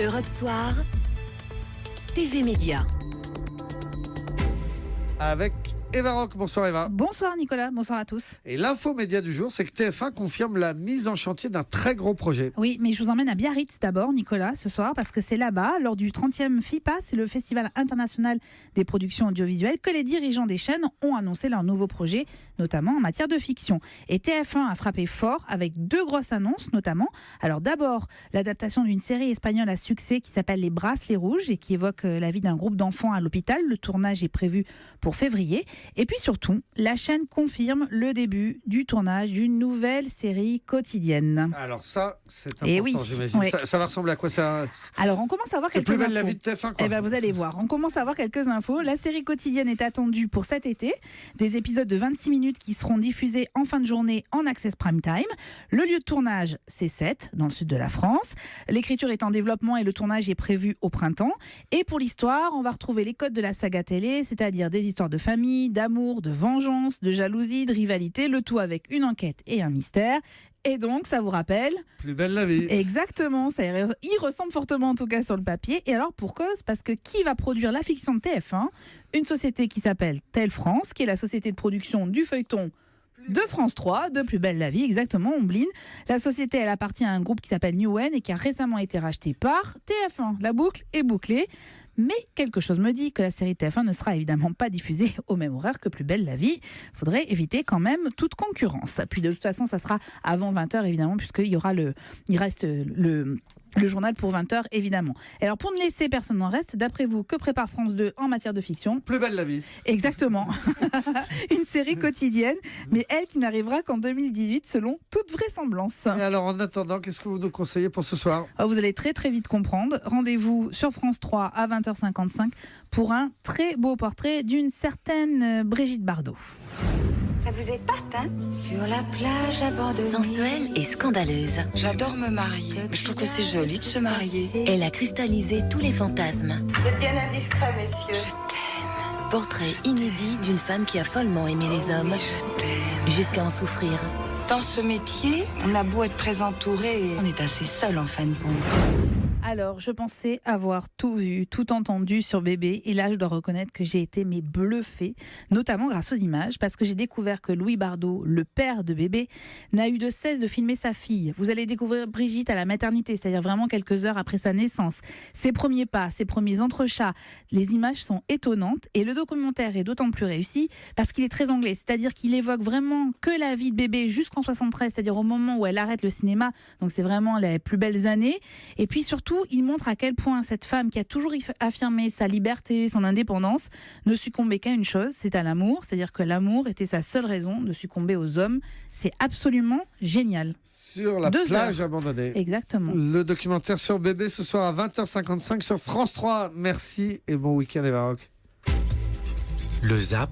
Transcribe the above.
Europe Soir, TV Média. Avec Eva Rock. Bonsoir Eva. Bonsoir Nicolas, bonsoir à tous. Et l'info média du jour, c'est que TF1 confirme la mise en chantier d'un très gros projet. Oui, mais je vous emmène à Biarritz d'abord, Nicolas, ce soir, parce que c'est là-bas, lors du 30e FIPA, c'est le Festival international des productions audiovisuelles, que les dirigeants des chaînes ont annoncé leur nouveau projet, notamment en matière de fiction. Et TF1 a frappé fort avec deux grosses annonces, notamment. Alors d'abord, l'adaptation d'une série espagnole à succès qui s'appelle Les Bracelets Rouges et qui évoque la vie d'un groupe d'enfants à l'hôpital. Le tournage est prévu pour février. Et puis surtout, la chaîne confirme le début du tournage d'une nouvelle série quotidienne. Alors ça, c'est important, Et oui, j'imagine. oui. Ça va ressembler à quoi ça? Alors on commence à voir C'est quelques plus belle infos. la vie de TF1, quoi. Eh ben, vous allez voir, on commence à avoir quelques infos. La série quotidienne est attendue pour cet été. Des épisodes de 26 minutes qui seront diffusés en fin de journée en Access Prime Time. Le lieu de tournage, c'est Sète, dans le sud de la France. L'écriture est en développement et le tournage est prévu au printemps. Et pour l'histoire, on va retrouver les codes de la saga télé, c'est-à-dire des histoires de famille, d'amour, de vengeance, de jalousie, de rivalité, le tout avec une enquête et un mystère. Et donc, ça vous rappelle? Plus belle la vie. Exactement, ça y ressemble fortement en tout cas sur le papier. Et alors pour cause, parce que qui va produire la fiction de TF1? Une société qui s'appelle Tel France, qui est la société de production du feuilleton de France 3, de Plus belle la vie, exactement, Ombline. La société, elle appartient à un groupe qui s'appelle Newen et qui a récemment été racheté par TF1. La boucle est bouclée. Mais quelque chose me dit que la série TF1 ne sera évidemment pas diffusée au même horaire que Plus belle la vie. Il faudrait éviter quand même toute concurrence. Puis de toute façon, ça sera avant 20h évidemment, puisqu'il reste le journal pour 20h évidemment. Et alors pour ne laisser personne en reste, d'après vous, que prépare France 2 en matière de fiction? Plus belle la vie. Exactement. Une série quotidienne, mais elle qui n'arrivera qu'en 2018 selon toute vraisemblance. Et alors en attendant, qu'est-ce que vous nous conseillez pour ce soir? Vous allez très très vite comprendre. Rendez-vous sur France 3 à 20h55 pour un très beau portrait d'une certaine Brigitte Bardot. Ça vous épate, hein? Sur la plage abandonnée. Sensuelle et scandaleuse, J'adore me marier. Je trouve que c'est joli de se marier. elle a cristallisé tous les fantasmes. C'est bien indiscret, messieurs. Portrait inédit d'une femme qui a follement aimé les hommes, Je t'aime. jusqu'à en souffrir. Dans ce métier, on a beau être très entouré, on est assez seul en fin de compte. Alors, je pensais avoir tout vu, tout entendu sur Bébé. Et là, je dois reconnaître que j'ai été bluffée, notamment grâce aux images, parce que j'ai découvert que Louis Bardot, le père de Bébé, n'a eu de cesse de filmer sa fille. Vous allez découvrir Brigitte à la maternité, c'est-à-dire vraiment quelques heures après sa naissance. Ses premiers pas, ses premiers entrechats. Les images sont étonnantes et le documentaire est d'autant plus réussi parce qu'il est très anglais. C'est-à-dire qu'il évoque vraiment que la vie de Bébé jusqu'en 73, c'est-à-dire au moment où elle arrête le cinéma. Donc, c'est vraiment les plus belles années. Et puis surtout, il montre à quel point cette femme qui a toujours affirmé sa liberté, son indépendance, ne succombait qu'à une chose, c'est à l'amour. C'est-à-dire que l'amour était sa seule raison de succomber aux hommes. C'est absolument génial. Sur la 2 plage heures. abandonnée. Exactement. Le documentaire sur Bébé ce soir à 20h55 sur France 3. Merci et bon week-end Eva Rock. Le Zap